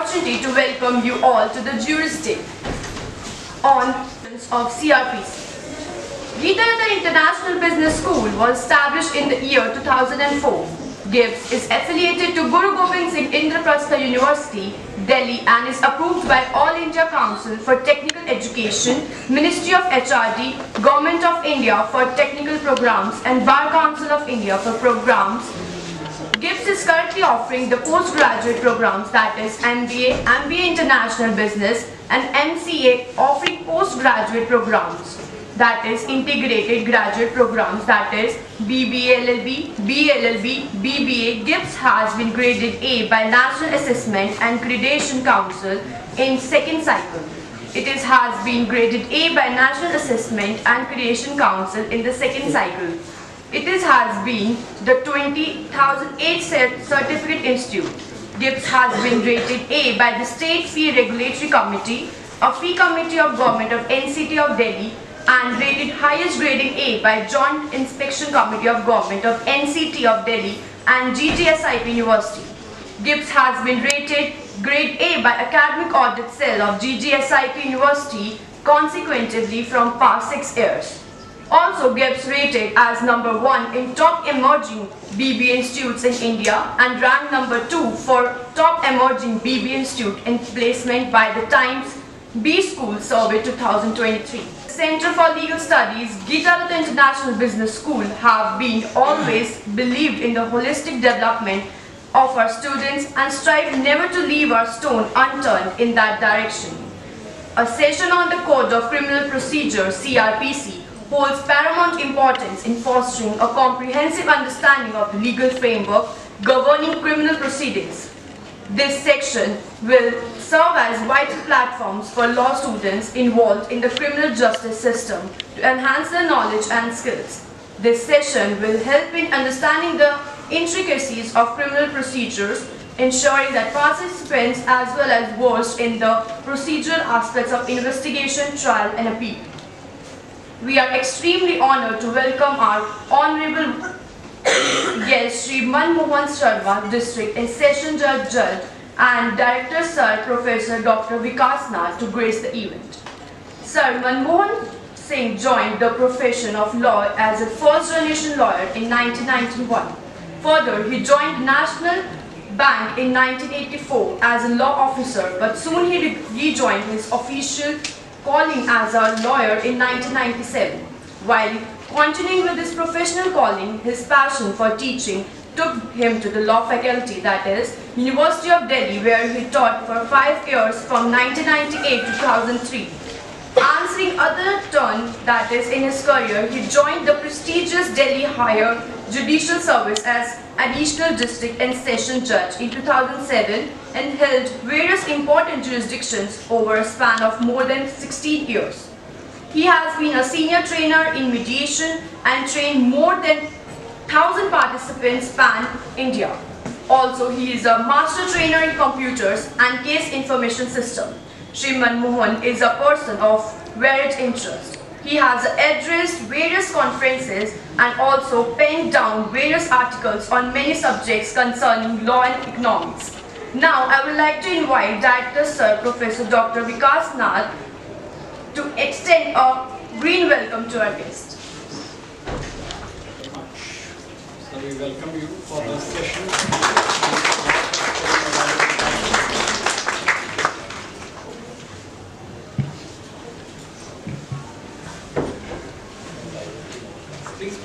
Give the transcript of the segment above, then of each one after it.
opportunity to welcome you all to the Jurist Day on of CrPC. Gita International Business School was established in the year 2004. GIBS is affiliated to Guru Gobind Singh Indraprastha University, Delhi, and is approved by All India Council for Technical Education, Ministry of HRD, Government of India for technical programs, and Bar Council of India for programs. GIBS is currently offering the postgraduate programs, that is MBA, MBA International Business, and MCA, offering postgraduate programs, that is integrated graduate programs, that is BBA LLB, BLLB, BBA. GIBS has been graded A by National Assessment and Accreditation Council in second cycle. It has been graded A by National Assessment and Accreditation Council in the second cycle. It has been the 20,008 Certificate Institute. GIBS has been rated A by the State Fee Regulatory Committee, a fee committee of Government of NCT of Delhi, and rated highest grading A by Joint Inspection Committee of Government of NCT of Delhi and GGSIP University. GIBS has been rated grade A by Academic Audit Cell of GGSIP University consecutively from past 6 years. Also, GIBS rated as number 1 in top emerging BBA institutes in India and ranked number 2 for top emerging BBA institute in placement by the Times B School Survey 2023. Center for Legal Studies, Gita International Business School have been always believed in the holistic development of our students and strive never to leave our stone unturned in that direction. A session on the Code of Criminal Procedure (CrPC) holds paramount importance in fostering a comprehensive understanding of the legal framework governing criminal proceedings. This section will serve as vital platforms for law students involved in the criminal justice system to enhance their knowledge and skills. This session will help in understanding the intricacies of criminal procedures, ensuring that participants as well as versed in the procedural aspects of investigation, trial, and appeal. We are extremely honored to welcome our Honorable guest, Shri Manmohan Sharma, District and Session Judge, and Director Sir Professor Dr. Vikas Nath to grace the event. Sir Manmohan Singh joined the profession of law as a first-generation lawyer in 1991. Further, he joined National Bank in 1984 as a law officer, but soon he rejoined his official calling as a lawyer in 1997. While continuing with his professional calling, his passion for teaching took him to the law faculty, that is University of Delhi, where he taught for 5 years from 1998 to 2003. Answering other turn, that is in his career, he joined the prestigious Delhi Higher Judicial Service as Additional District and Session Judge in 2007 and held various important jurisdictions over a span of more than 16 years. He has been a senior trainer in mediation and trained more than 1,000 participants pan-India. Also, he is a master trainer in computers and case information system. Shri Manmohan is a person of varied interest. He has addressed various conferences and also penned down various articles on many subjects concerning law and economics. Now, I would like to invite Director Sir Professor Dr. Vikas Nath to extend a green welcome to our guest. So we welcome you for this session. Please.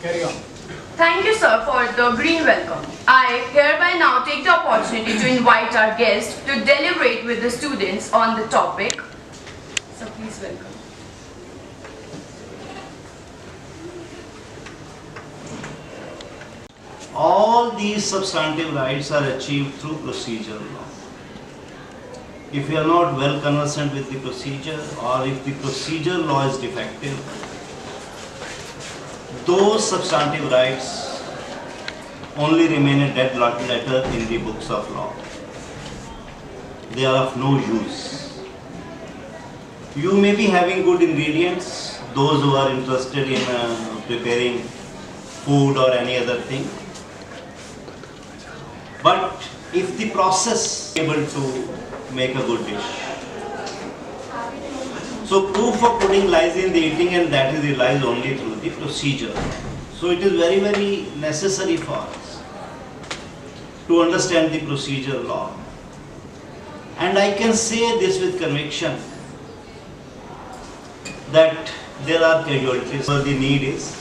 Carry on. Thank you, sir, for the green welcome. I hereby now take the opportunity to invite our guest to deliberate with the students on the topic. So please welcome. All these substantive rights are achieved through procedural law. If you are not well conversant with the procedure, or if the procedural law is defective, those substantive rights only remain a dead letter in the books of law. They are of no use. You may be having good ingredients, those who are interested in preparing food or any other thing. But if the process is able to make a good dish. So proof of pudding lies in the eating, and that is realized only through the procedure. So it is very, very necessary for us to understand the procedure law. And I can say this with conviction that there are casualties where the need is,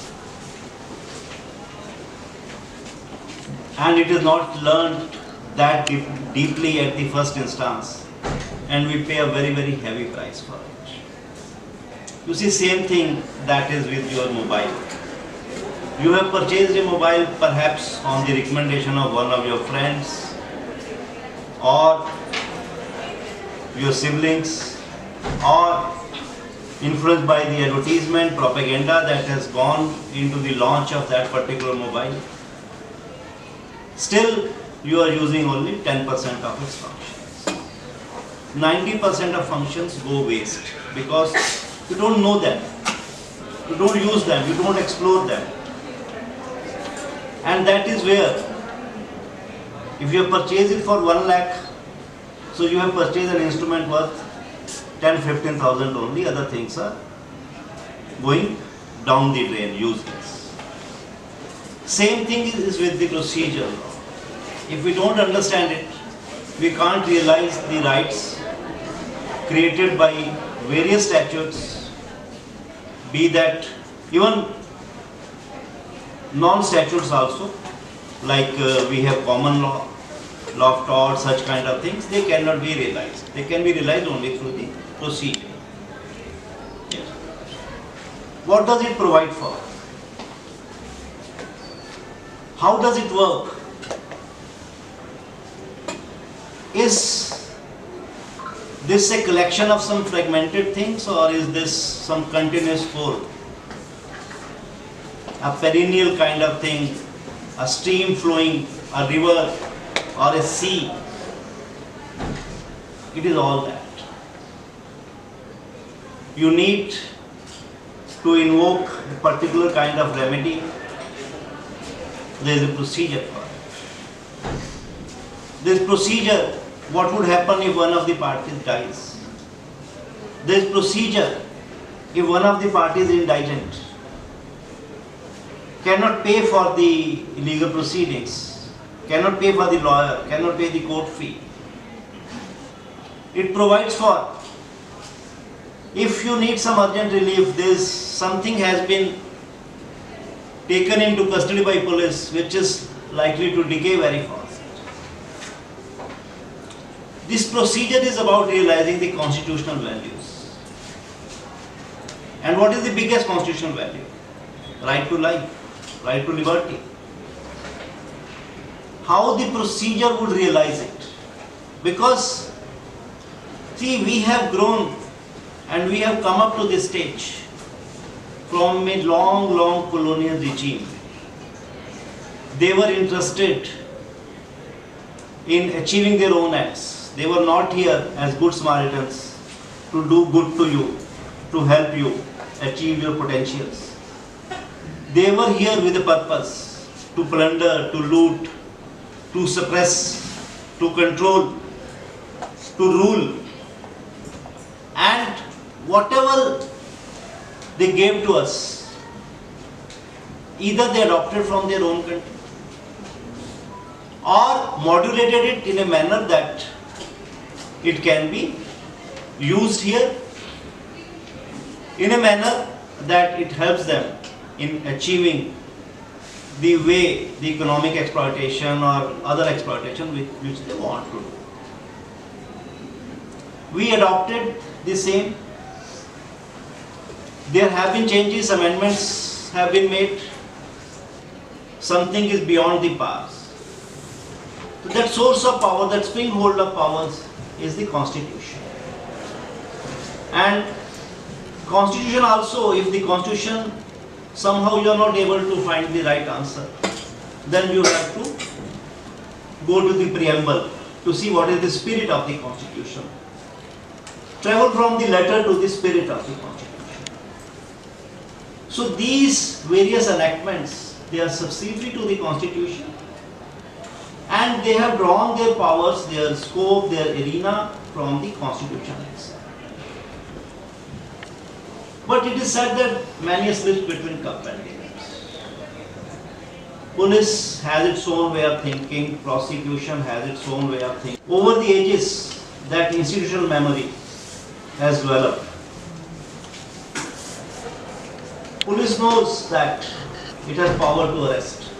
and it is not learned that deeply at the first instance, and we pay a very, very heavy price for it. You see, same thing that is with your mobile. You have purchased a mobile perhaps on the recommendation of one of your friends or your siblings, or influenced by the advertisement, propaganda that has gone into the launch of that particular mobile. Still, you are using only 10% of its functions. 90% of functions go waste because you don't know them, you don't use them, you don't explore them. And that is where, if you have purchased it for 1 lakh, so you have purchased an instrument worth 10-15,000 only, other things are going down the drain, useless. Same thing is with the procedure. If we don't understand it, we can't realize the rights created by various statutes, be that even non-statutes also, like we have common law, law of tort, such kind of things, they cannot be realized. They can be realized only through the procedure. Yes. What does it provide for? How does it work? Is this a collection of some fragmented things, or is this some continuous flow? A perennial kind of thing, a stream flowing, a river or a sea? It is all that. You need to invoke a particular kind of remedy. There is a procedure for it. This procedure, what would happen if one of the parties dies? There is procedure if one of the parties is indigent, cannot pay for the legal proceedings, cannot pay for the lawyer, cannot pay the court fee. It provides for, if you need some urgent relief, something has been taken into custody by police which is likely to decay very fast. This procedure is about realizing the constitutional values. And what is the biggest constitutional value? Right to life, right to liberty. How the procedure would realize it? Because, see, we have grown and we have come up to this stage from a long, long colonial regime. They were interested in achieving their own ends. They were not here as good Samaritans to do good to you, to help you achieve your potentials. They were here with a purpose, to plunder, to loot, to suppress, to control, to rule. And whatever they gave to us, either they adopted from their own country or modulated it in a manner that it can be used here in a manner that it helps them in achieving the way, the economic exploitation or other exploitation which they want to do. We adopted the same. There have been changes, amendments have been made. Something is beyond the past. So that source of power, that springhold of powers is the Constitution. And Constitution also, if the Constitution somehow you are not able to find the right answer, then you have to go to the preamble to see what is the spirit of the Constitution. travel from the letter to the spirit of the Constitution. So these various enactments, they are subsidiary to the Constitution, and they have drawn their powers, their scope, their arena from the Constitution itself. But it is said that many slips between cup and lip. Police has its own way of thinking, prosecution has its own way of thinking. Over the ages, that institutional memory has developed. Police knows that it has power to arrest.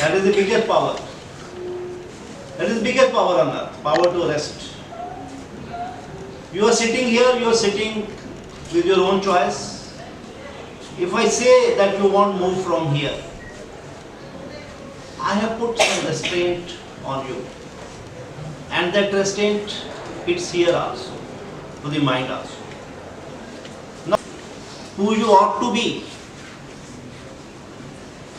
That is the biggest power. That is the biggest power on earth, power to arrest. You are sitting here, you are sitting with your own choice. If I say that you won't move from here, I have put some restraint on you, and that restraint hits here also, to the mind also. Now, who you ought to be,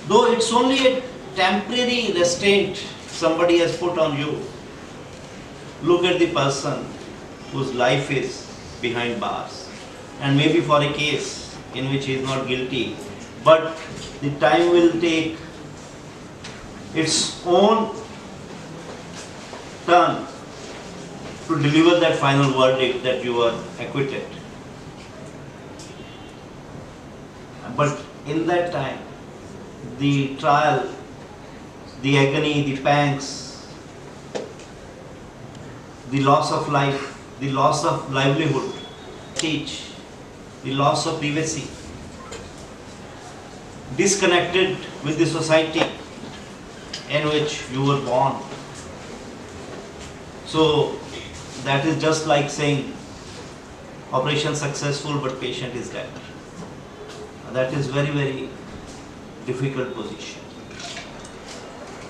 though it's only a temporary restraint somebody has put on you, look at the person whose life is behind bars, and maybe for a case in which he is not guilty, but the time will take its own turn to deliver that final verdict that you are acquitted. But in that time, the trial, the agony, the pangs, the loss of life, the loss of livelihood, the loss of privacy, disconnected with the society in which you were born. So that is just like saying operation successful but patient is dead. That is very, very difficult position.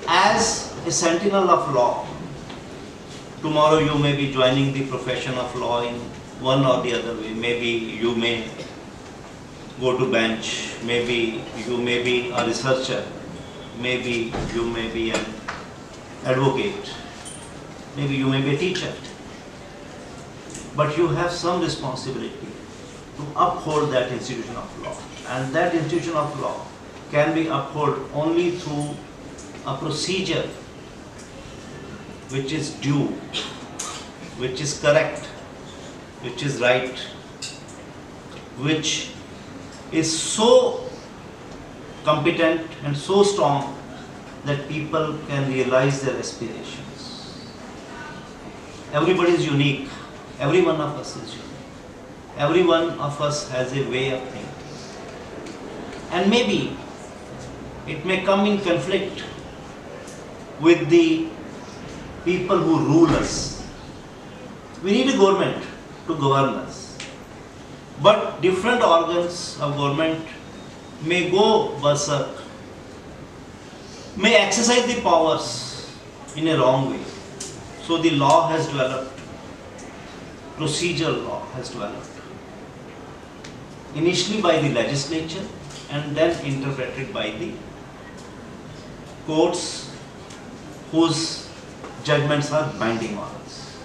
As a sentinel of law, tomorrow you may be joining the profession of law in one or the other way. Maybe you may go to bench, maybe you may be a researcher, maybe you may be an advocate, maybe you may be a teacher. But you have some responsibility to uphold that institution of law. And that institution of law can be upheld only through a procedure which is due, which is correct, which is right, which is so competent and so strong that people can realize their aspirations. Everybody is unique. Every one of us is unique. Every one of us has a way of thinking. And maybe it may come in conflict with the people who rule us. We need a government to govern us. But different organs of government may go berserk, may exercise the powers in a wrong way. So the law has developed, procedural law has developed, initially by the legislature and then interpreted by the courts whose judgments are binding on us.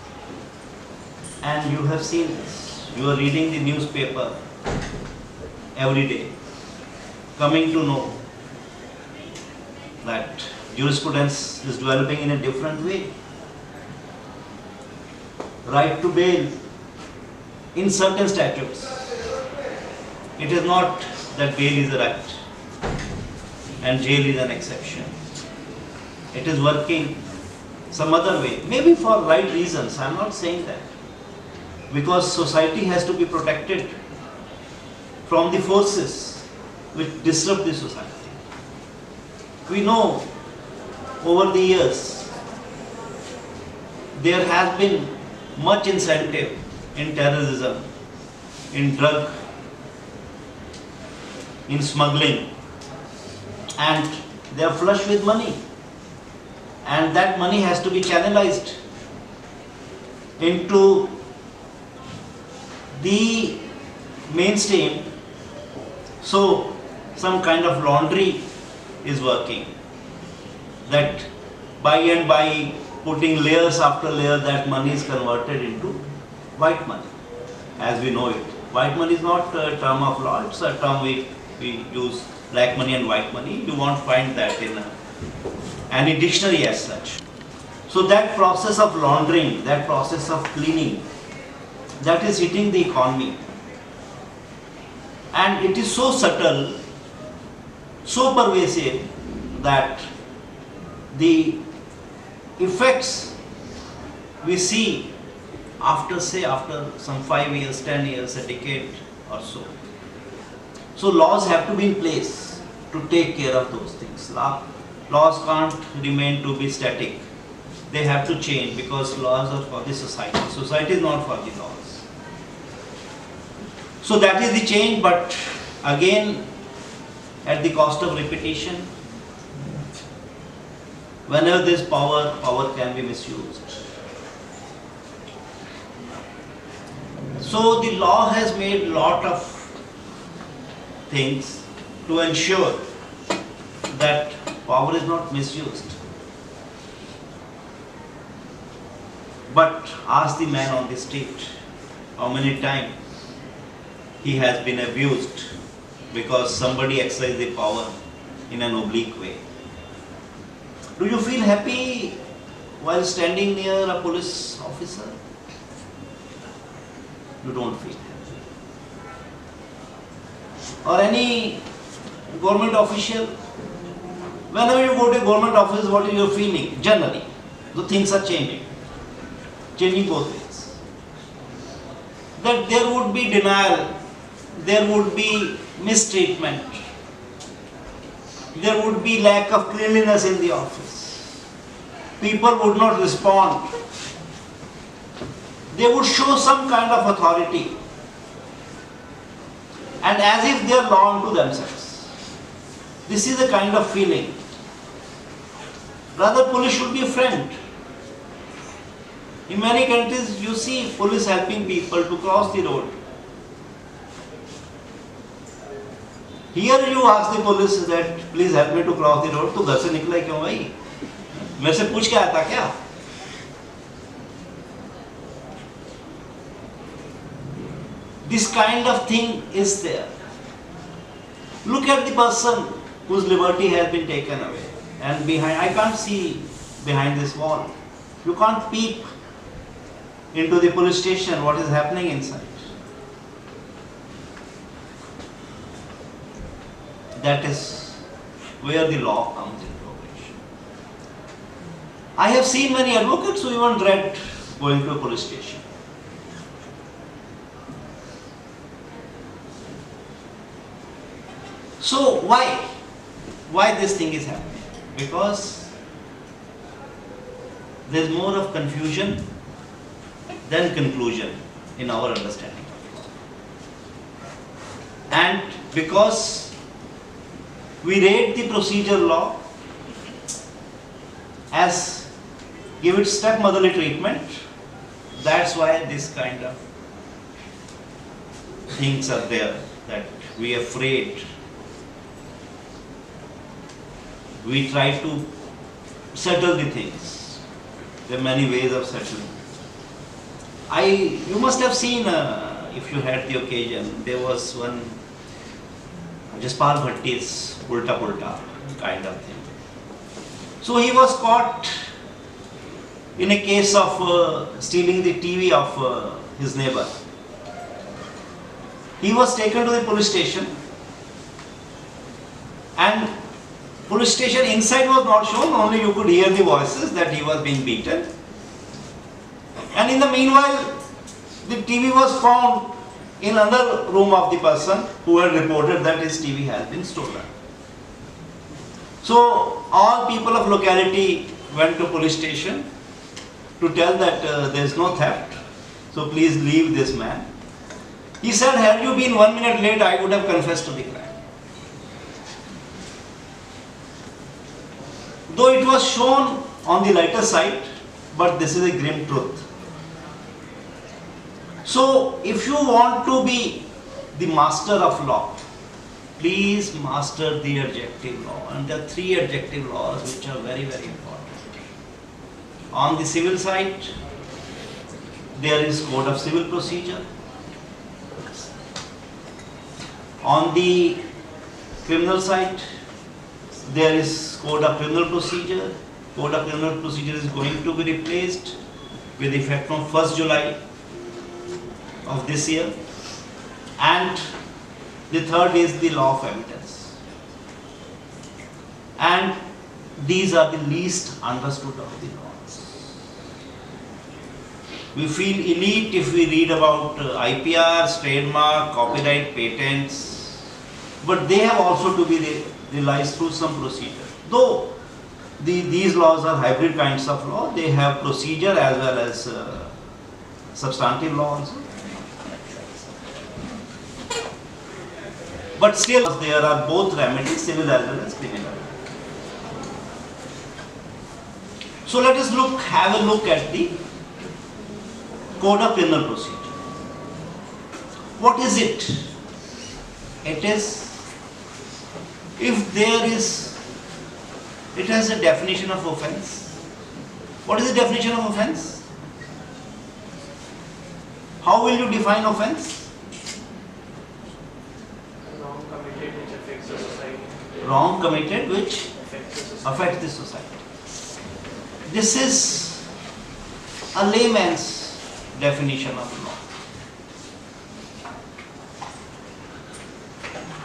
And you have seen this. You are reading the newspaper every day, coming to know that jurisprudence is developing in a different way. Right to bail in certain statutes. It is not that bail is a right and jail is an exception. It is working some other way, maybe for right reasons. I am not saying that. Because society has to be protected from the forces which disrupt the society. We know over the years there has been much incentive in terrorism, in drug, in smuggling, and they are flush with money, and that money has to be channelized into the mainstream. So some kind of laundry is working, that by and by putting layers after layer, that money is converted into white money, as we know it. White money is not a term of law, it's a term we use, black money and white money. You won't find that in any dictionary as such. So that process of laundering, that process of cleaning, that is hitting the economy. And it is so subtle, so pervasive that the effects we see after some 5 years, 10 years, a decade or so. So laws have to be in place to take care of those things. Laws can't remain to be static. They have to change because laws are for the society. Society is not for the laws. So that is the change, but again at the cost of repetition. Whenever there is power, power can be misused. So the law has made a lot of things to ensure that power is not misused. But ask the man on the street how many times he has been abused because somebody exercised the power in an oblique way. Do you feel happy while standing near a police officer? You don't feel happy. Or any government official? Whenever you go to a government office, what is your feeling? Generally, the things are changing both ways. That there would be denial, there would be mistreatment, there would be lack of cleanliness in the office. People would not respond. They would show some kind of authority and as if they are law unto themselves. This is a kind of feeling. Rather, police should be a friend. In many countries, you see police helping people to cross the road. Here you ask the police that, please help me to cross the road. तो घर से निकला क्यों भाई? मेरे से पूछ के आया था क्या? This kind of thing is there. Look at the person whose liberty has been taken away. And behind, I can't see behind this wall. You can't peep into the police station what is happening inside. That is where the law comes into operation. I have seen many advocates who even dread going to a police station. So why this thing is happening? Because there is more of confusion than conclusion in our understanding of law. And because we rate the procedure law as give it stepmotherly treatment, that's why this kind of things are there, that we are afraid. We try to settle the things. There are many ways of settling. You must have seen, if you had the occasion, there was one Jaspal Bhatti's Ulta Pulta kind of thing. So he was caught in a case of stealing the TV of his neighbor. He was taken to the police station, and police station inside was not shown, only you could hear the voices that he was being beaten. And in the meanwhile, the TV was found in another room of the person who had reported that his TV has been stolen. So all people of locality went to police station to tell that there is no theft, so please leave this man. He said, had you been 1 minute late, I would have confessed to the crime. Though it was shown on the lighter side, but this is a grim truth. So if you want to be the master of law, please master the adjective law. And there are 3 adjective laws which are very, very important. On the civil side, there is Code of Civil Procedure. On the criminal side, there is Code of Criminal Procedure. Code of Criminal Procedure is going to be replaced with effect from 1st July of this year. And the third is the Law of Evidence. And these are the least understood of the laws. We feel elite if we read about IPRs, trademark, copyright, patents, but they have also to be realized through some procedure. Though these laws are hybrid kinds of law, they have procedure as well as substantive law also. But still there are both remedies, civil as well as criminal. So let us have a look at the Code of Criminal Procedure. What is it? It is, if there is, it has a definition of offense. What is the definition of offense? How will you define offense? Wrong committed which affects the society. Wrong committed which Affects affects the society. This is a layman's definition of law.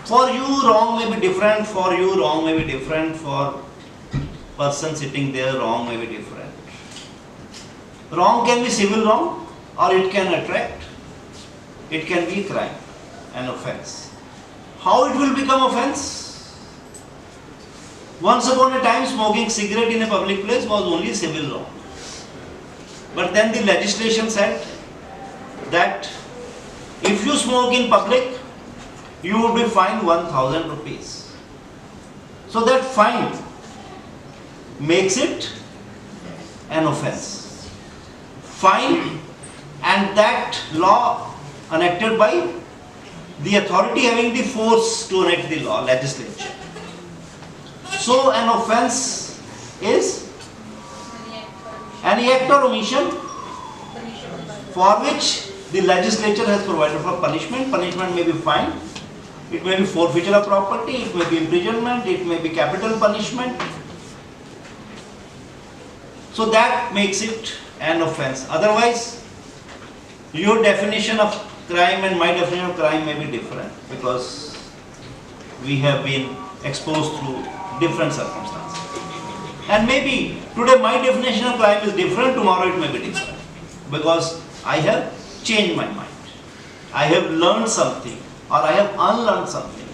For you, wrong may be different. For you, wrong may be different. For person sitting there, wrong may be different. Wrong can be civil wrong, or it can attract. It can be crime, an offense. How it will become offense? Once upon a time, smoking cigarette in a public place was only civil wrong. But then the legislation said that if you smoke in public, you will be fined 1,000 rupees. So that fine makes it an offense. Fine, and that law enacted by the authority having the force to enact the law, legislature. So an offense is any act or omission for which the legislature has provided for punishment. Punishment may be fine, it may be forfeiture of property, it may be imprisonment, it may be capital punishment. So that makes it an offense. Otherwise, your definition of crime and my definition of crime may be different, because we have been exposed through different circumstances. And maybe today my definition of crime is different, tomorrow it may be different, because I have changed my mind. I have learned something, or I have unlearned something.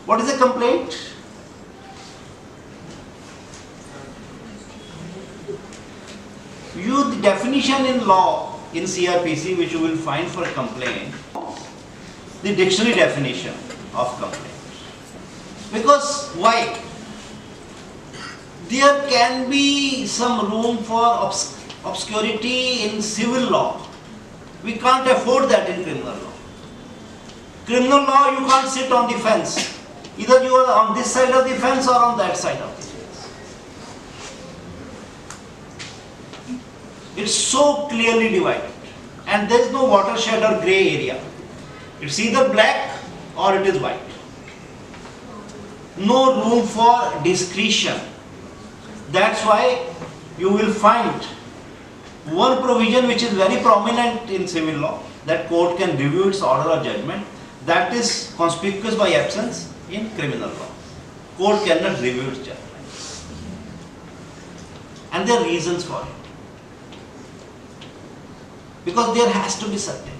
What is a complaint? The definition in law, in CrPC, which you will find for complaint, the dictionary definition of complaint. Because why? There can be some room for obscurity in civil law. We can't afford that in criminal law. Criminal law, you can't sit on the fence. Either you are on this side of the fence or on that side of the fence. It's so clearly divided, and there is no watershed or grey area. It's either black or it is white. No room for discretion. That's why you will find one provision which is very prominent in civil law, that court can review its order or judgment. That is conspicuous by absence in criminal law. Court cannot review its judgment. And there are reasons for it. Because there has to be certainty.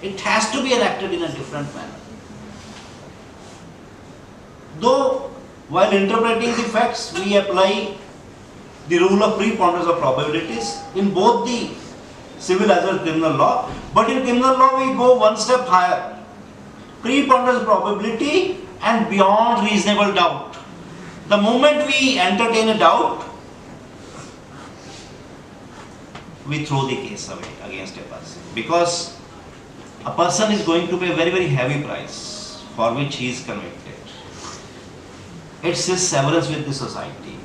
It has to be enacted in a different manner. Though, while interpreting the facts, we apply the rule of preponderance of probabilities in both the civil as well as criminal law. But in criminal law, we go one step higher. Preponderance of probability and beyond reasonable doubt. The moment we entertain a doubt, we throw the case away against a person, because a person is going to pay a very, very heavy price for which he is convicted. It's his severance with the society.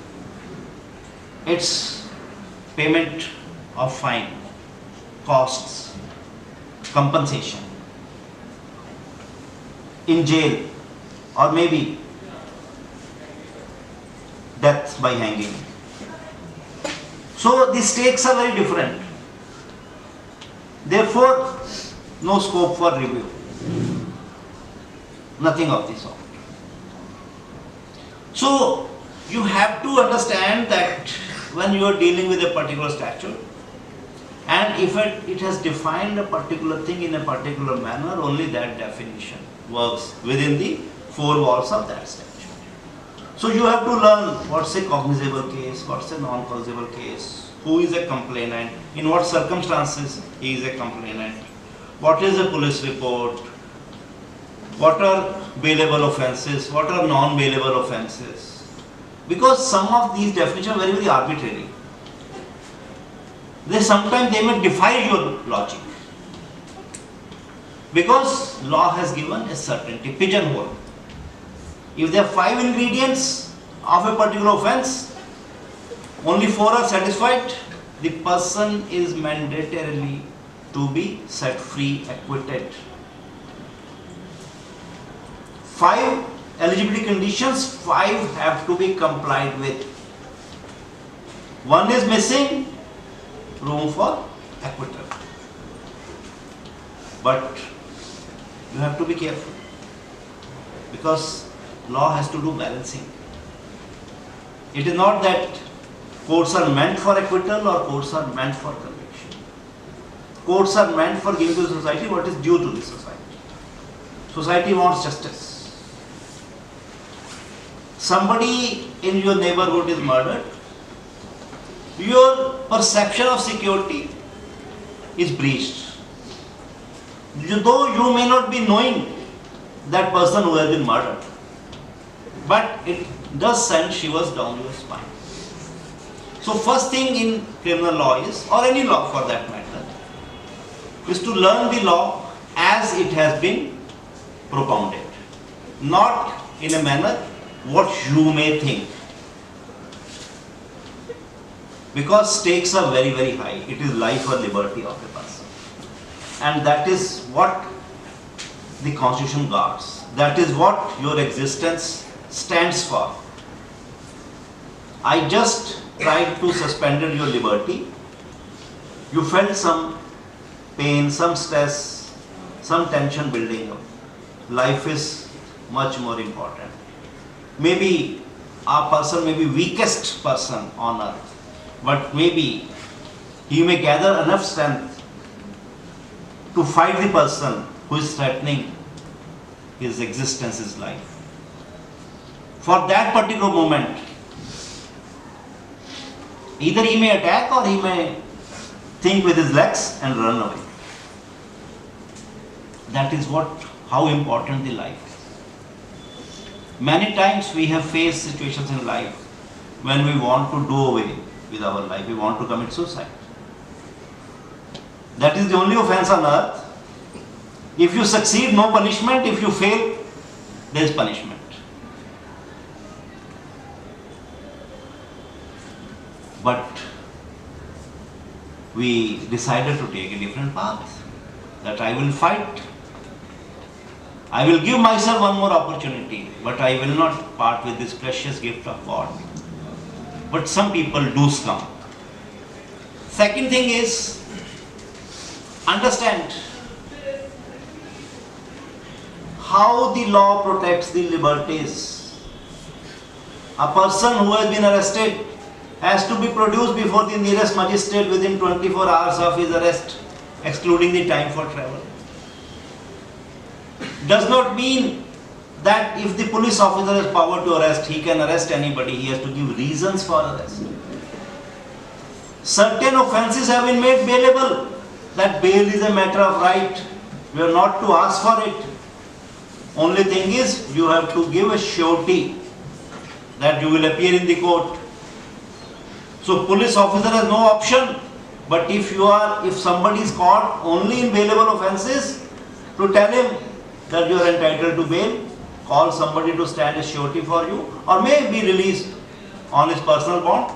It's payment of fine, costs, compensation, in jail, or maybe death by hanging. So the stakes are very different. Therefore, no scope for review. Nothing of this sort. So you have to understand that when you are dealing with a particular statute, and if it has defined a particular thing in a particular manner, only that definition works within the four walls of that statute. So you have to learn what's a cognizable case, what's a non-cognizable case, who is a complainant, in what circumstances he is a complainant, what is a police report, what are bailable offences, what are non-bailable offences. Because some of these definitions are very, very arbitrary. Sometimes they may defy your logic. Because law has given a certainty, pigeonhole. If there are 5 ingredients of a particular offence, only 4 are satisfied, the person is mandatorily to be set free, acquitted. 5 eligibility conditions, 5 have to be complied with. 1 is missing, room for acquittal. But you have to be careful, because law has to do balancing. It is not that courts are meant for acquittal or courts are meant for conviction. Courts are meant for giving to the society what is due to the society. Society wants justice. Somebody in your neighborhood is murdered, your perception of security is breached. Though you may not be knowing that person who has been murdered, but it does send shivers down your spine. So first thing in criminal law is, or any law for that matter, is to learn the law as it has been propounded, not in a manner what you may think. Because stakes are very, very high. It is life or liberty of a person. And that is what the Constitution guards. That is what your existence stands for. I just tried to suspend your liberty. You felt some pain, some stress, some tension building up. Life is much more important. Maybe a person may be weakest person on earth, but maybe he may gather enough strength to fight the person who is threatening his existence, his life. For that particular moment, either he may attack or he may think with his legs and run away. That is how important the life is. Many times we have faced situations in life when we want to do away with our life, we want to commit suicide. That is the only offense on earth. If you succeed, no punishment. If you fail, there is punishment. But we decided to take a different path. That I will fight. I will give myself one more opportunity, but I will not part with this precious gift of God. But some people do succumb. Second thing is, understand how the law protects the liberties. A person who has been arrested has to be produced before the nearest magistrate within 24 hours of his arrest, excluding the time for travel. Does not mean that if the police officer has power to arrest, he can arrest anybody. He has to give reasons for arrest. Certain offences have been made bailable. That bail is a matter of right. We are not to ask for it. Only thing is, you have to give a surety that you will appear in the court. So police officer has no option. But if somebody is caught only in bailable offences, to tell him that you are entitled to bail, call somebody to stand as surety for you, or may be released on his personal bond,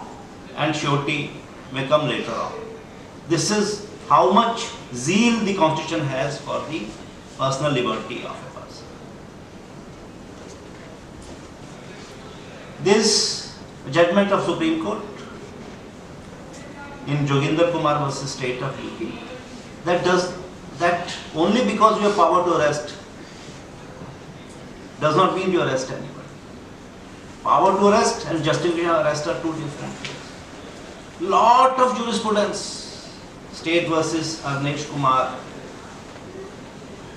and surety may come later on. This is how much zeal the Constitution has for the personal liberty of a person. This judgment of Supreme Court in Joginder Kumar versus State of UP, that only because you have power to arrest does not mean you arrest anybody. Power to arrest and justification of arrest are two different things. Lot of jurisprudence, State versus Arnesh Kumar,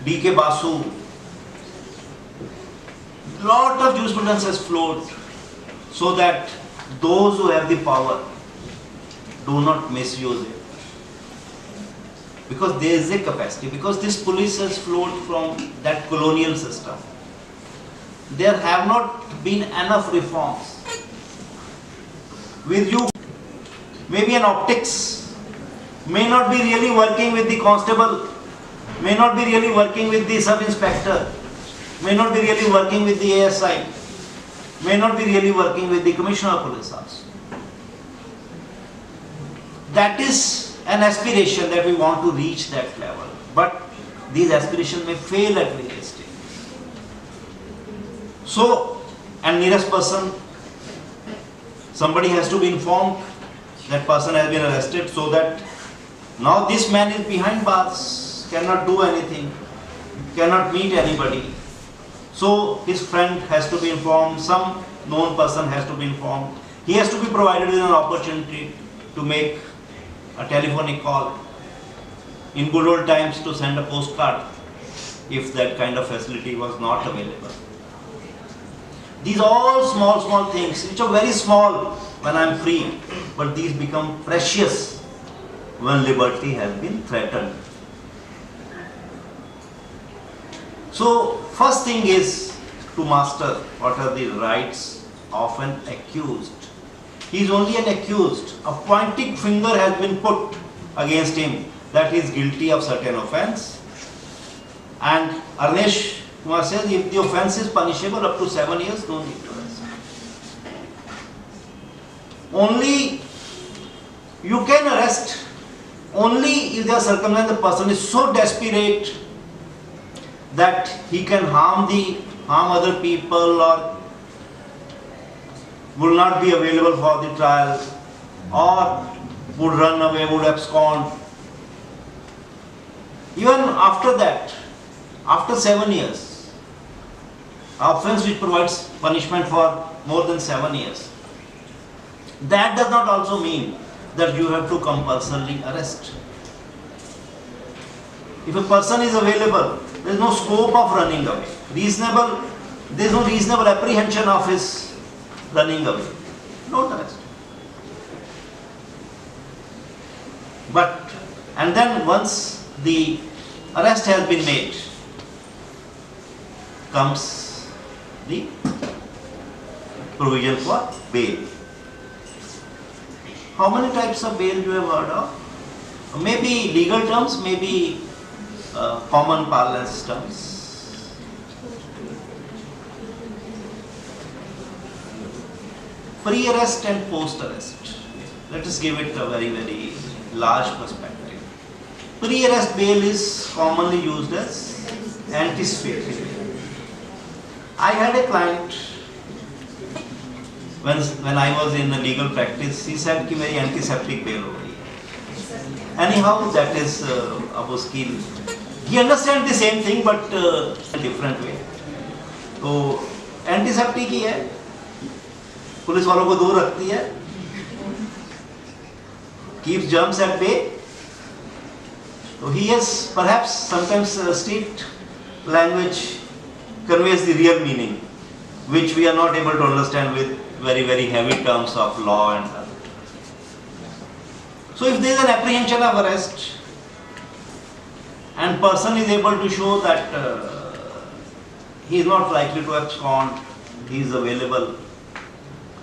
D.K. Basu, lot of jurisprudence has flowed so that those who have the power do not misuse it. Because there is a capacity, because this police has flowed from that colonial system. There have not been enough reforms. With you, maybe an optics may not be really working with the constable, may not be really working with the sub-inspector, may not be really working with the ASI, may not be really working with the commissioner of police also. That is an aspiration that we want to reach that level, but these aspirations may fail at various stages. So, and nearest person, somebody has to be informed that person has been arrested, so that now this man is behind bars, cannot do anything, cannot meet anybody. So his friend has to be informed, some known person has to be informed. He has to be provided with an opportunity to make a telephonic call. In good old times, to send a postcard, if that kind of facility was not available. These are all small things which are very small when I am free, but these become precious when liberty has been threatened. So first thing is to master what are the rights of an accused. He is only an accused. A pointing finger has been put against him that he is guilty of certain offence. And Arnesh Kumar says if the offence is punishable up to 7 years, no need to arrest. Only you can arrest only if the circumstance the person is so desperate that he can harm other people or will not be available for the trial or would run away, would abscond. Even after that, after 7 years, offence which provides punishment for more than 7 years, that does not also mean that you have to compulsorily arrest. If a person is available, there is no scope of running away. There is no reasonable apprehension of his running away. Don't arrest. But, and then once the arrest has been made, comes the provision for bail. How many types of bail you have heard of? Maybe legal terms, maybe common parlance terms. Pre-arrest and post-arrest. Let us give it a very large perspective. Pre-arrest bail is commonly used as anticipatory bail. I had a client when I was in legal practice, he said कि मेरी antiseptic bail हो गई है. Anyhow, that is अब उसकी he understands the same thing but in a different way. तो antiseptic ही है, police वालों को दूर रखती है, keeps germs at bay. So he has perhaps sometimes street language conveys the real meaning, which we are not able to understand with very heavy terms of law and other. So if there is an apprehension of arrest and person is able to show that he is not likely to abscond, he is available,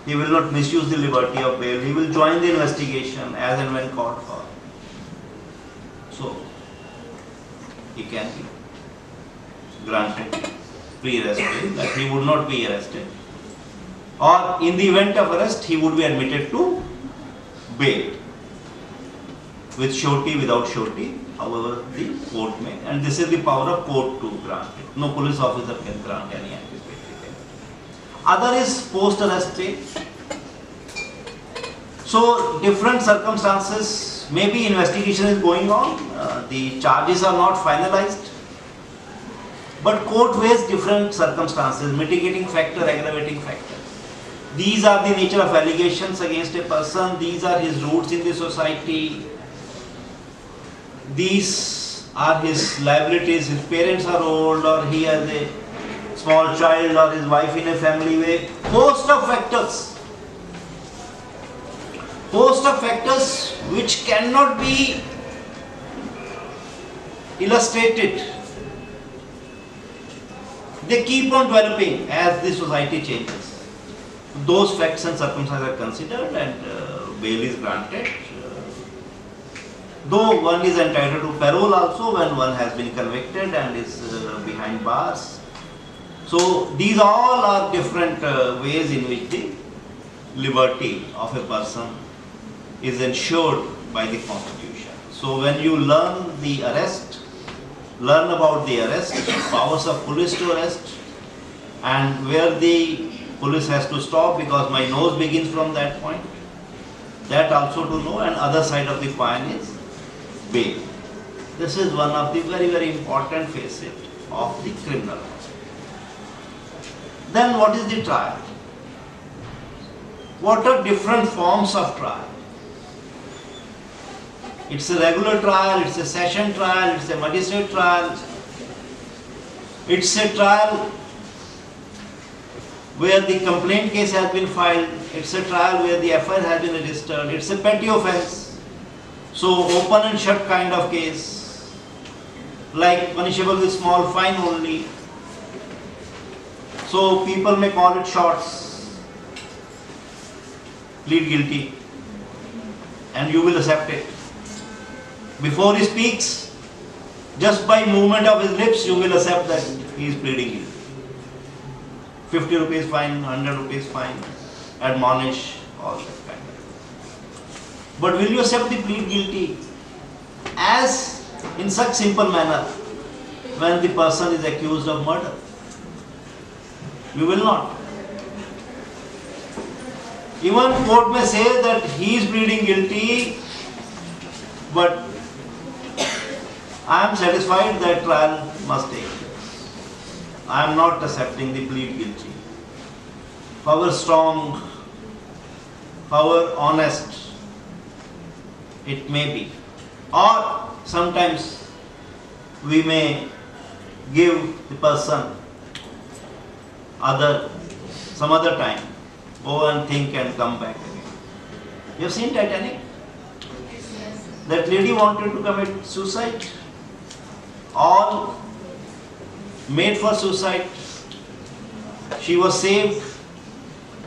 he will not misuse the liberty of bail, he will join the investigation as and when called for. So he can be granted pre-arrest bail, that he would not be arrested, or in the event of arrest he would be admitted to bail. with surety, without surety, however the court may, and this is the power of court to grant it. No police officer can grant any anticipatory payment. Other is post-arrest bail. So different circumstances, maybe investigation is going on, the charges are not finalized, but court weighs different circumstances, mitigating factor, aggravating factor. These are the nature of allegations against a person, these are his roots in the society, these are his liabilities, his parents are old, or he has a small child, or his wife in a family way. Host of factors which cannot be illustrated. They keep on developing as the society changes. Those facts and circumstances are considered and bail is granted. Though one is entitled to parole also when one has been convicted and is behind bars. So these all are different ways in which the liberty of a person is ensured by the Constitution. So when you learn about the arrest, powers of police to arrest, and where the police has to stop because my nose begins from that point, that also to know, and other side of the coin is bail. This is one of the very, very important facet of the criminal law. Then what is the trial? What are different forms of trial? It's a regular trial, it's a session trial, it's a magistrate trial, it's a trial where the complaint case has been filed, it's a trial where the FIR has been registered, it's a petty offense. So open and shut kind of case, like punishable with small fine only. So people may call it shorts, plead guilty, and you will accept it. Before he speaks, just by movement of his lips, you will accept that he is pleading guilty. 50 rupees fine, 100 rupees fine, admonish, all that kind of thing. But will you accept the plead guilty as in such simple manner when the person is accused of murder? You will not. Even court may say that he is pleading guilty, but I am satisfied that trial must take place. I am not accepting the plead guilty. However strong, however honest it may be. Or sometimes we may give the person some other time, go and think and come back again. You have seen Titanic? That lady wanted to commit suicide. All made for suicide. She was saved.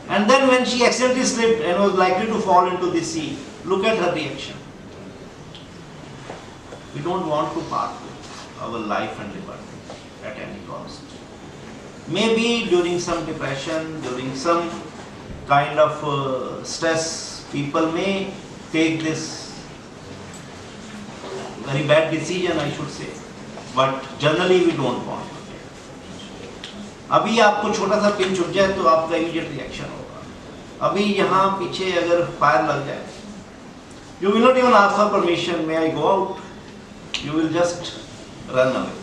And then when she accidentally slipped and was likely to fall into the sea, look at her reaction. We don't want to part with our life and liberty at any cost. Maybe during some depression, during some kind of stress, people may take this very bad decision, I should say. But generally we don't want. अभी आपको छोटा सा pin छुप जाए तो आपका immediate reaction होगा. अभी यहाँ पीछे अगर फायर लग जाए, you will not even ask for permission, may I go out? You will just run away.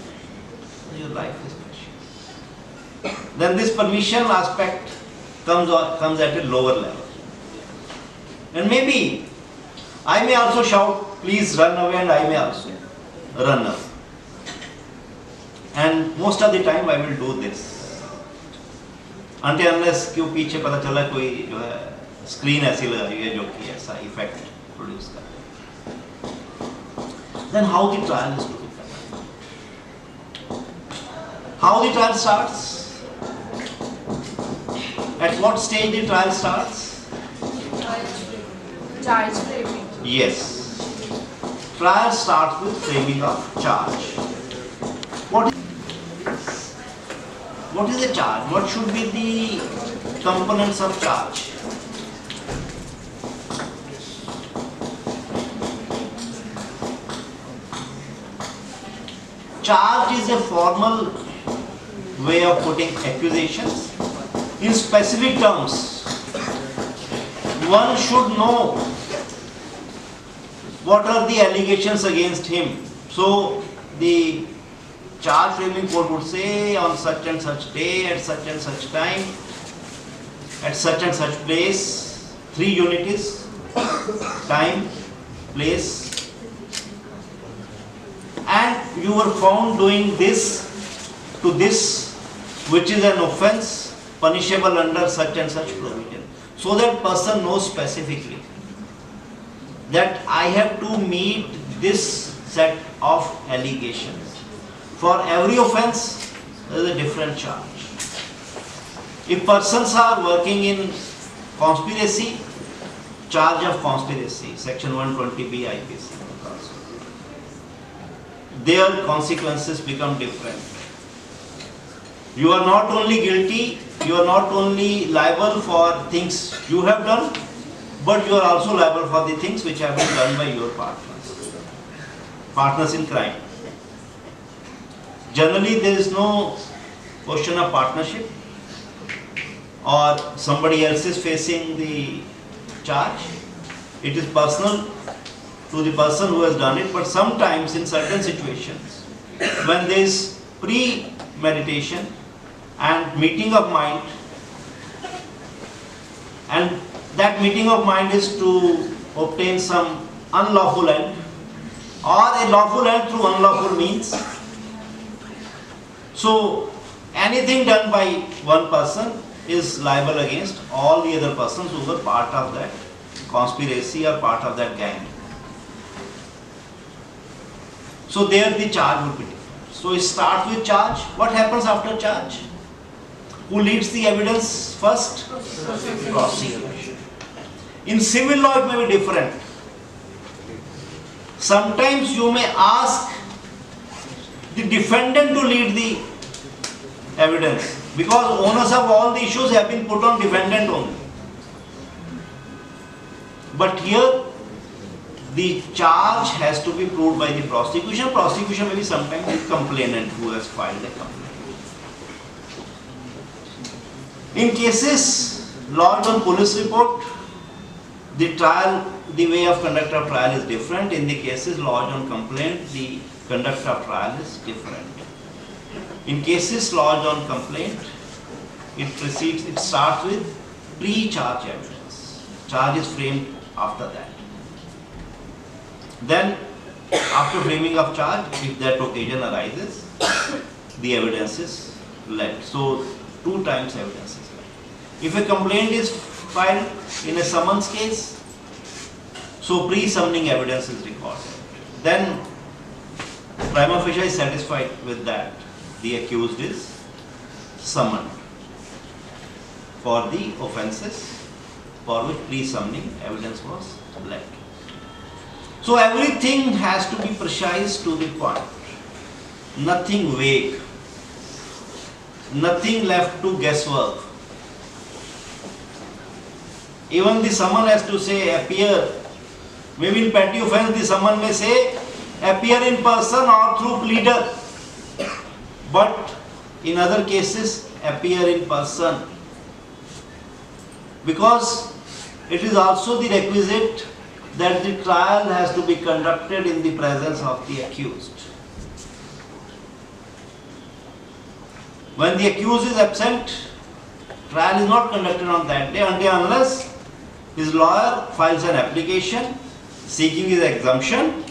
Your life is precious. Then this permission aspect comes at a lower level. And maybe I may also shout, please run away, and I may also run away. And most of the time I will do this. Until unless क्यों पीछे पता चला कोई जो है screen ऐसी लगाई है जो कि ऐसा इफेक्ट प्रोड्यूस कर. Then how the trial is to be done? How the trial starts? At what stage the trial starts? Charge framing. Yes. Trial starts with framing of charge. What is a charge? What should be the components of charge? charge is a formal way of putting accusations. In specific terms, one should know what are the allegations against him. So the charge framing code would say on such and such day, at such and such time, at such and such place, 3 unities, time, place, and you were found doing this to this, which is an offense punishable under such and such provision. So that person knows specifically that I have to meet this set of allegations. For every offense, there is a different charge. If persons are working in conspiracy, charge of conspiracy, section 120B IPC, their consequences become different. You are not only guilty, you are not only liable for things you have done, but you are also liable for the things which have been done by your partners in crime. Generally, there is no question of partnership or somebody else is facing the charge. It is personal to the person who has done it, but sometimes in certain situations, when there is premeditation and meeting of mind, and that meeting of mind is to obtain some unlawful end or a lawful end through unlawful means. So anything done by one person is liable against all the other persons who were part of that conspiracy or part of that gang. So there the charge would be different. So it starts with charge. What happens after charge? Who leads the evidence first? Prosecution. In civil law it may be different. Sometimes you may ask the defendant to lead the evidence because onus of all the issues have been put on defendant only. But here the charge has to be proved by the prosecution. Prosecution may be sometimes the complainant who has filed a complaint. In cases lodged on police report, the trial, the way of conduct of trial is different. In the cases lodged on complaint, the conduct of trial is different. In cases lodged on complaint, it starts with pre-charge evidence. Charge is framed after that. Then, after framing of charge, if that occasion arises, the evidence is led. So, 2 times evidence is led. If a complaint is filed in a summons case, so pre-summoning evidence is recorded. Then, prima facie is satisfied with that. The accused is summoned for the offences for which pre-summoning evidence was led. So everything has to be precise to the point. Nothing vague. Nothing left to guesswork. Even the summon has to say appear. Maybe in petty offence the summon may say appear in person or through pleader. But in other cases appear in person. Because it is also the requisite that the trial has to be conducted in the presence of the accused. When the accused is absent, trial is not conducted on that day unless his lawyer files an application seeking his exemption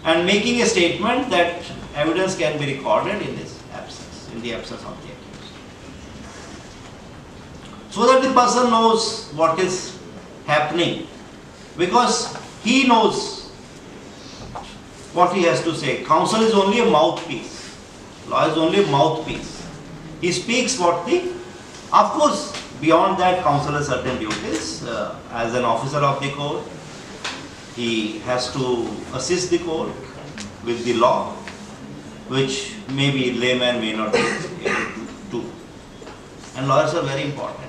and making a statement that evidence can be recorded in his absence, in the absence of the accused. So that the person knows what is happening, because he knows what he has to say. Counsel is only a mouthpiece. Law is only a mouthpiece. He speaks what the, of course, beyond that counsel has certain duties. As an officer of the court, he has to assist the court with the law, which maybe layman may not be able to do. And lawyers are very important.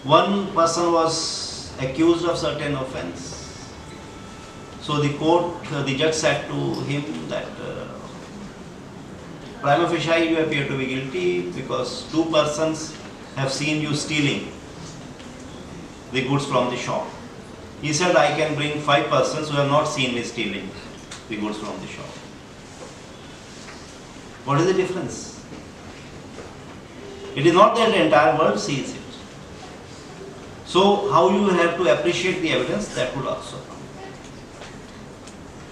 One person was accused of certain offense. So the court, the judge said to him that prima facie you appear to be guilty because 2 persons have seen you stealing the goods from the shop. He said, I can bring 5 persons who have not seen me stealing the goods from the shop. What is the difference? It is not that the entire world sees it. So how you have to appreciate the evidence, that would also come.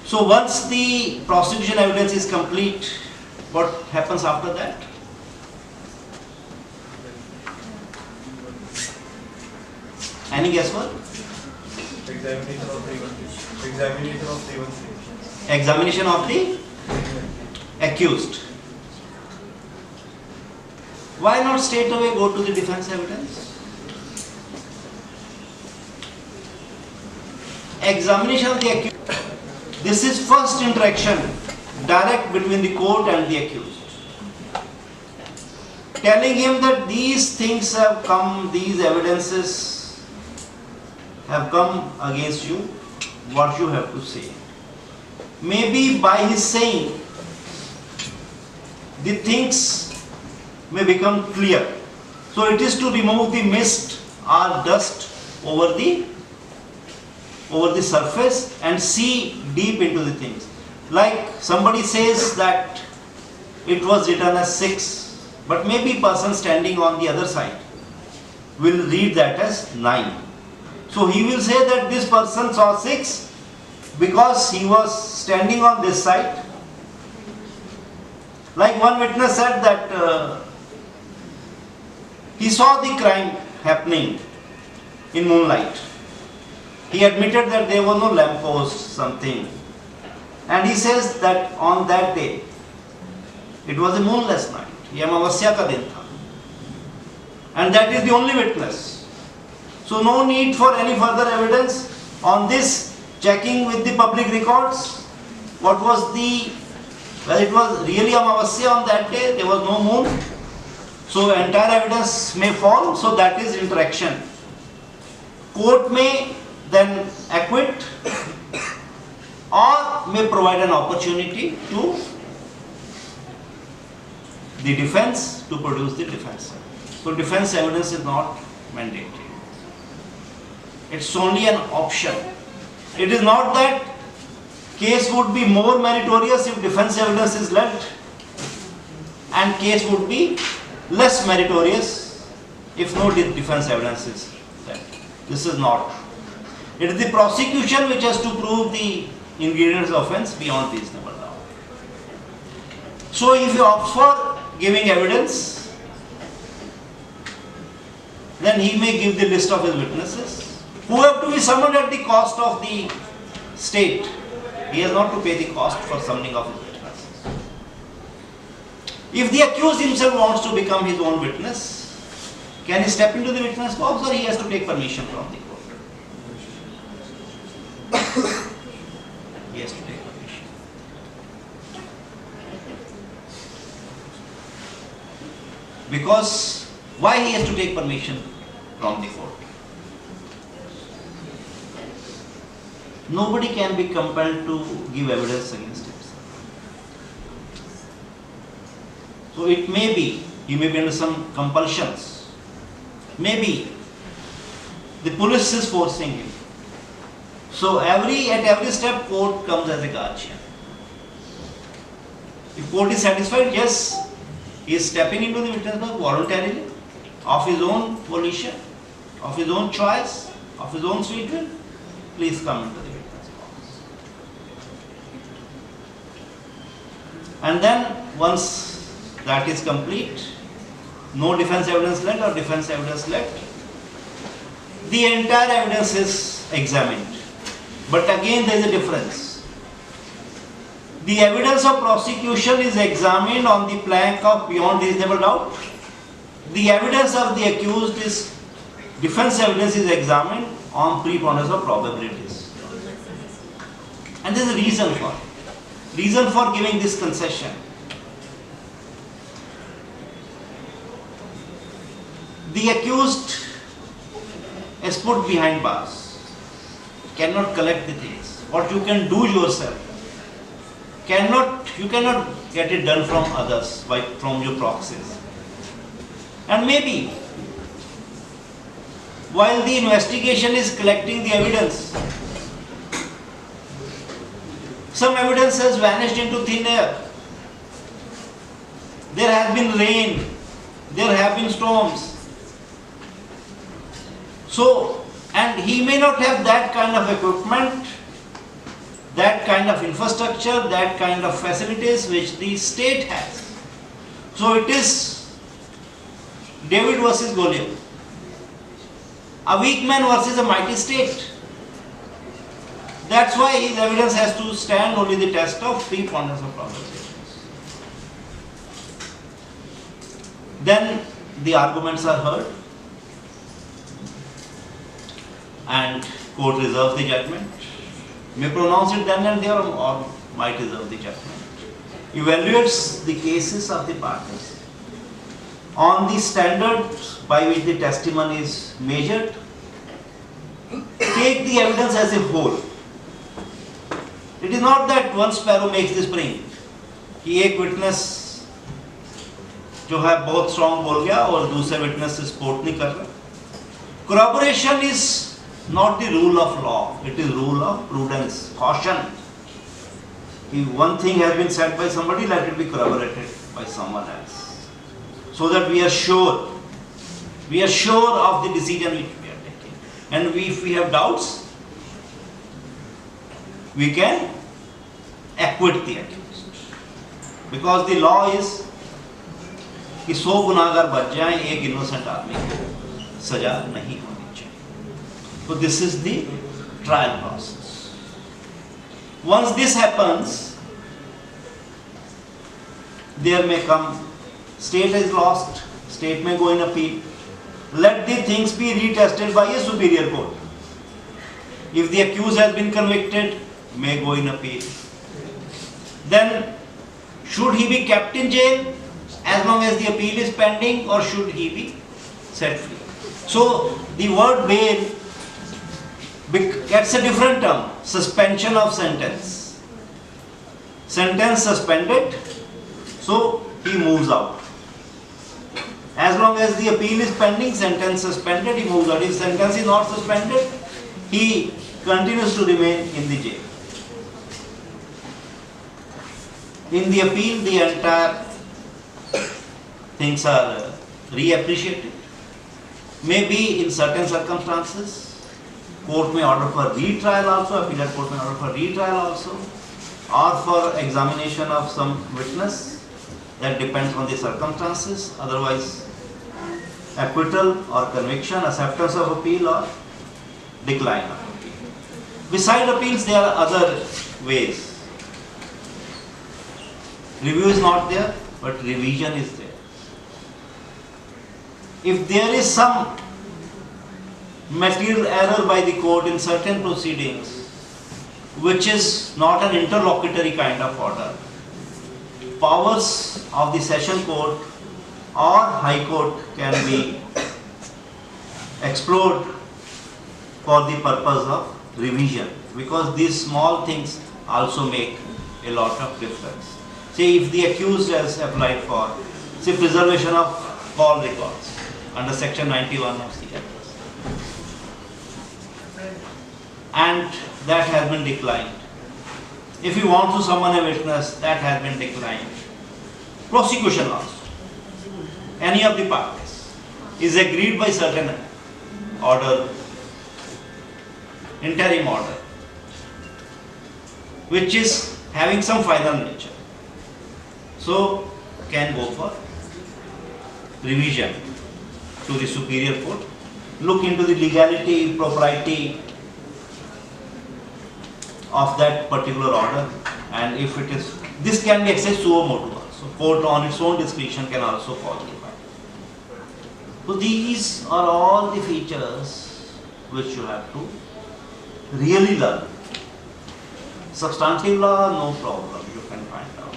So once the prosecution evidence is complete, what happens after that? Any guesswork? Examination of the Examination of the accused. Why not straight away go to the defense evidence? Examination of the accused. This is first interaction direct between the court and the accused. Telling him that these things have come, these evidences have come against you, what you have to say. Maybe by his saying, the things may become clear. So it is to remove the mist or dust over the surface and see deep into the things. Like somebody says that it was written as 6, but maybe person standing on the other side will read that as 9. So he will say that this person saw 6 because he was standing on this side. Like one witness said that he saw the crime happening in moonlight. He admitted that there was no lamppost, something. And he says that on that day, it was a moonless night. ये अमावस्या का दिन था. And that is the only witness. So no need for any further evidence on this, checking with the public records. What was well, it was really Amavasya on that day, there was no moon. So entire evidence may fall, so that is interaction. Court may then acquit or may provide an opportunity to the defense to produce the defense. So defense evidence is not mandatory. It's only an option. It is not that case would be more meritorious if defense evidence is led, and case would be less meritorious if no defense evidence is led. This is not. It is the prosecution which has to prove the ingredients of offence beyond reasonable doubt. So if you opt for giving evidence, then he may give the list of his witnesses who have to be summoned at the cost of the state. He has not to pay the cost for summoning of his witnesses. If the accused himself wants to become his own witness, can he step into the witness box, or he has to take permission from the court? He has to take permission. Because why he has to take permission from the court? Nobody can be compelled to give evidence against himself. So it may be, he may be under some compulsions. Maybe the police is forcing him. So at every step, court comes as a guardian. If court is satisfied, yes, he is stepping into the witness box voluntarily, of his own volition, of his own choice, of his own sweet will. Please come into the witness box. And then once that is complete, no defense evidence led or defense evidence led, the entire evidence is examined. But again there is a difference. The evidence of prosecution is examined on the plank of beyond reasonable doubt. The evidence of the accused is, defense evidence is examined on preponderance of probabilities. And there is a reason for it. Reason for giving this concession. The accused is put behind bars, cannot collect the things. what you can do yourself, you cannot get it done from others, from your proxies. And maybe while the investigation is collecting the evidence, some evidence has vanished into thin air. There has been rain, there have been storms. So, and he may not have that kind of equipment, that kind of infrastructure, that kind of facilities which the state has. So it is David versus Goliath. A weak man versus a mighty state. That's why his evidence has to stand only the test of preponderance of probability. Then the arguments are heard and court reserves the judgment. May pronounce it then and there or might reserve the judgment. Evaluates the cases of the parties on the standards by which the testimony is measured. Take the evidence as a whole. It is not that one sparrow makes the spring. कि एक witness जो है बहुत strong बोल गया और दूसरे witness support नहीं कर रहा. Corroboration is not the rule of law. It is rule of prudence, caution. If one thing has been said by somebody, let it be corroborated by someone else, so that we are sure of the decision which we are taking. And if we have doubts, we can acquit the accused, because the law is कि 100 गुनाहगार बच जाएं, एक innocent आदमी को सजा नहीं होनी चाहिए. So this is the trial process. Once this happens, there may come, state is lost, state may go in appeal. Let the things be retested by a superior court. If the accused has been convicted, may go in appeal. Then, should he be kept in jail as long as the appeal is pending, or should he be set free? So, the word bail gets a different term, suspension of sentence. Sentence suspended, so he moves out. As long as the appeal is pending, sentence suspended, he moves out. If sentence is not suspended, he continues to remain in the jail. In the appeal, the entire things are reappreciated. Maybe in certain circumstances, court may order for retrial also, appellate court may order for retrial also, or for examination of some witness. That depends on the circumstances. Otherwise, acquittal or conviction, acceptance of appeal or decline of appeal. Beside appeals, there are other ways. Review is not there, but revision is there. If there is some material error by the court in certain proceedings, which is not an interlocutory kind of order, powers of the session court or high court can be explored for the purpose of revision, because these small things also make a lot of difference. Say if the accused has applied for, say, preservation of call records under section 91 of the Act, and that has been declined. If you want to summon a witness, that has been declined. Prosecution also, any of the parties, is agreed by certain order, interim order, which is having some final nature. So, can go for revision to the superior court, look into the legality, propriety of that particular order, and if it is, this can be accessed suo motu also. Court on its own discretion can also call the file. So these are all the features which you have to really learn. Substantive law, no problem, you can find out.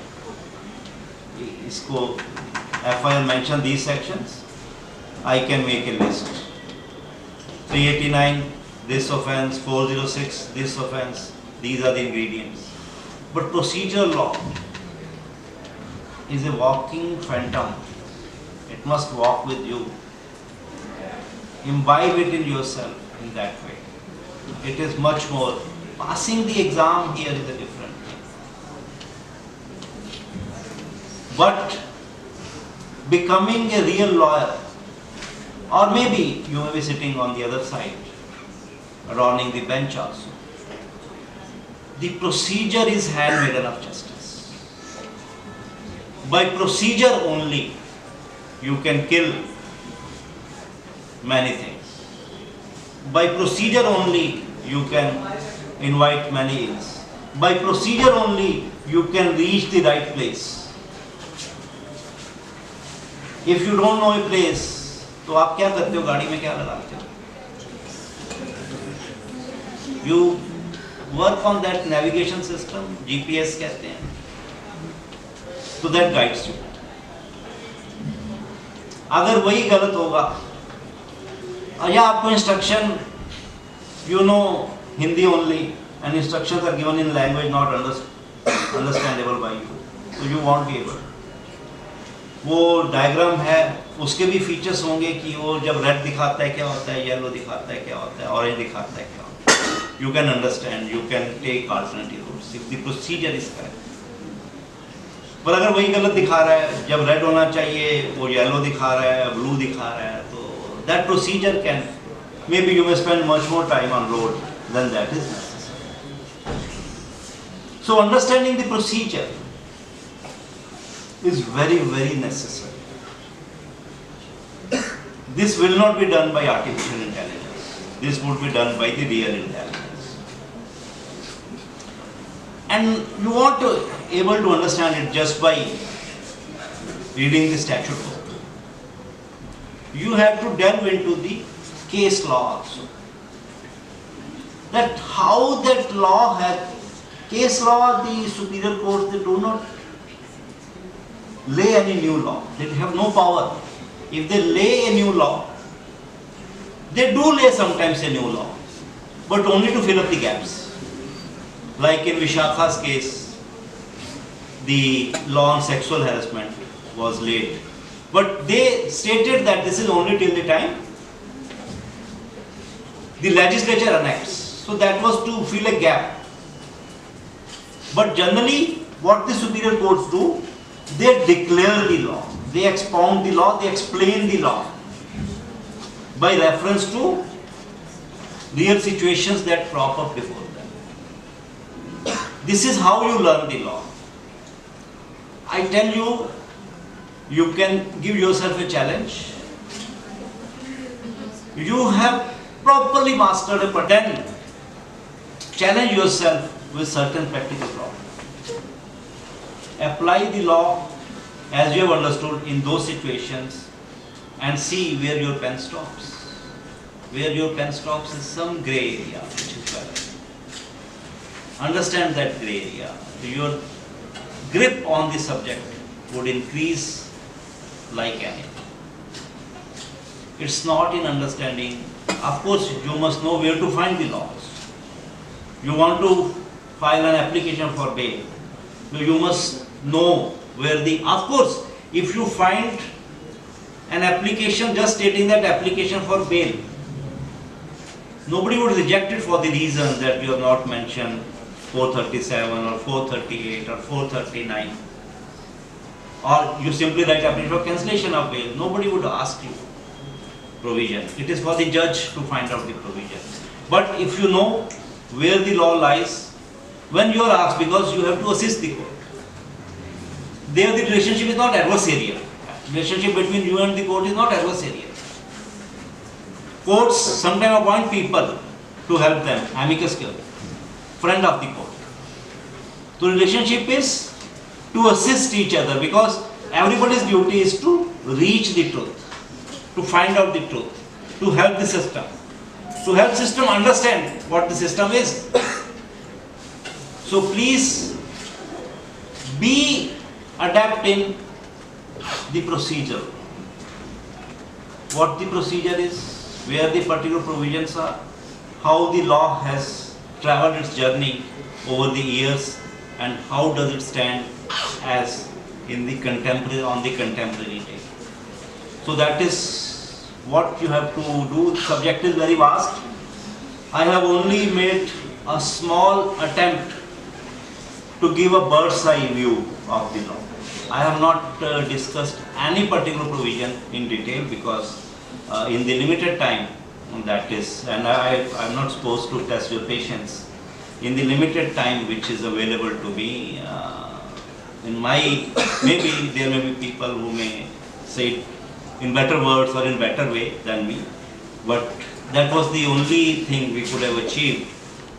Isko, FIR mention these sections, I can make a list. 389, this offense, 406, this offense, these are the ingredients. But procedural law is a walking phantom. It must walk with you. Imbibe it in yourself in that way. It is much more. Passing the exam here is a different thing. But becoming a real lawyer, or maybe you may be sitting on the other side, adorning the bench also. The procedure is handmaiden of justice. By procedure only, you can kill many things. By procedure only, you can invite many ills. By procedure only, you can reach the right place. If you don't know a place, तो आप क्या करते हो? गाड़ी में क्या लगाते हो? You work on that navigation system, GPS कहते हैं. So that guides you. अगर वही गलत होगा, या आपको instruction, you know Hindi only, and instructions are given in language not understandable by you, so you won't be able. वो diagram है, उसके भी फीचर्स होंगे कि वो जब रेड दिखाता है क्या होता है, येलो दिखाता है क्या होता है, ऑरेंज दिखाता है क्या होता है. You can understand, you can take alternative routes if the procedure is correct. पर अगर वही गलत दिखा रहा है, जब रेड होना चाहिए वो येलो दिखा रहा है, ब्लू दिखा रहा है, तो that procedure can, maybe you may spend much more time on road than that is necessary. So understanding the procedure is very, very necessary. This will not be done by artificial intelligence. This would be done by the real intelligence. And you want to able to understand it just by reading the statute book. You have to delve into the case law also. That how that law has, case law, the superior courts, they do not lay any new law. They have no power. If they lay a new law, they do lay sometimes a new law, but only to fill up the gaps. Like in Vishakha's case, the law on sexual harassment was laid, but they stated that this is only till the time the legislature enacts. So that was to fill a gap. But generally, what the superior courts do, they declare the law, they expound the law, they explain the law by reference to real situations that crop up before them. This is how you learn the law. I tell you, you can give yourself a challenge. You have properly mastered a pattern. Challenge yourself with certain practical problems. Apply the law as you have understood in those situations and see where your pen stops. Where your pen stops is some grey area which is valid. Understand that grey area. Your grip on the subject would increase like anything. It's not in understanding. Of course, you must know where to find the laws. You want to file an application for bail. So you must know where the, of course, if you find an application just stating that application for bail, nobody would reject it for the reason that you have not mentioned 437 or 438 or 439. Or you simply write application for cancellation of bail. Nobody would ask you provision. It is for the judge to find out the provision. But if you know where the law lies, when you are asked, because you have to assist the court, there the relationship is not adversarial. Relationship between you and the court is not adversarial. Courts sometimes appoint people to help them, amicus curiae, friend of the court. The relationship is to assist each other, because everybody's duty is to reach the truth, to find out the truth, to help the system, to help the system understand what the system is. So please be adept in the procedure. What the procedure is, where the particular provisions are, how the law has traveled its journey over the years, and how does it stand as in the contemporary, on the contemporary day. So that is what you have to do. The subject is very vast. I have only made a small attempt to give a bird's eye view of the law. I have not discussed any particular provision in detail because in the limited time that is, and I am not supposed to test your patience, in the limited time which is available to me, in my, maybe there may be people who may say it in better words or in better way than me, but that was the only thing we could have achieved,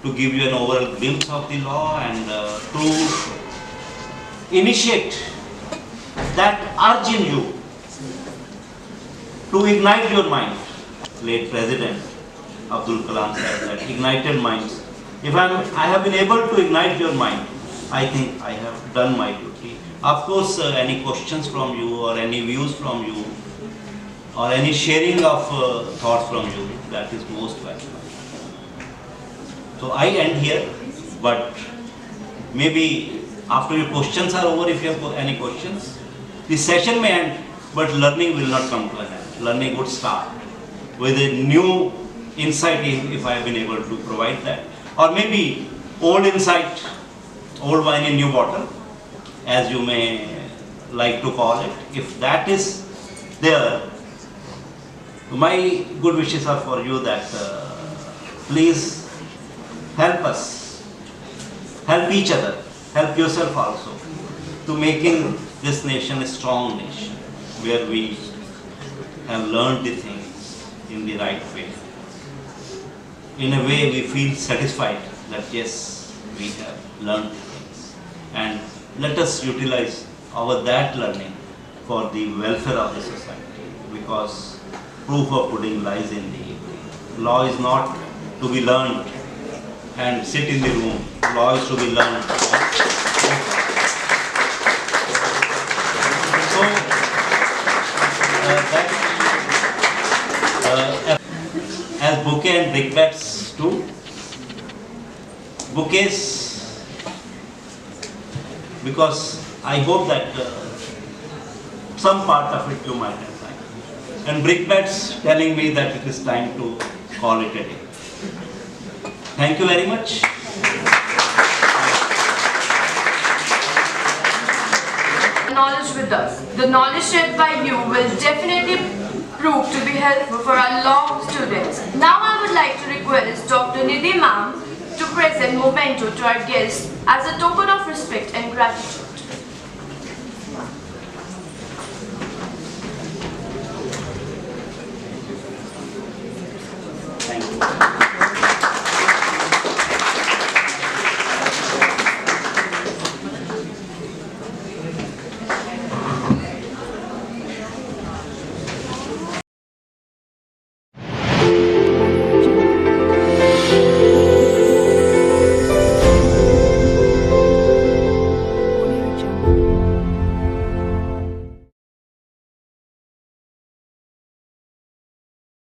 to give you an overall glimpse of the law and to initiate that urge in you to ignite your mind. Late President Abdul Kalam said that ignited minds. If I have been able to ignite your mind, I think I have done my duty. Of course, any questions from you or any views from you or any sharing of thoughts from you, that is most welcome. So I end here, but maybe after your questions are over, if you have any questions, the session may end, but learning will not come to an end. Learning would start with a new insight if I have been able to provide that. Or maybe old insight, old wine in new bottle, as you may like to call it. If that is there, my good wishes are for you that please help us, help each other, help yourself also, to making this nation a strong nation, where we have learned the things in the right way. In a way we feel satisfied that yes, we have learned things, and let us utilize that learning for the welfare of the society, because proof of pudding lies in the eating. Law is not to be learned and sit in the room. Law is to be learned. So as bouquet and brickbats too. Bouquets, because I hope that some part of it you might have liked. And brickbats telling me that it is time to call it a day. Thank you very much. Knowledge with us. The knowledge shared by you will definitely prove to be helpful for our law students. Now I would like to request Dr. Nidhi ma'am to present memento to our guests as a token of respect and gratitude.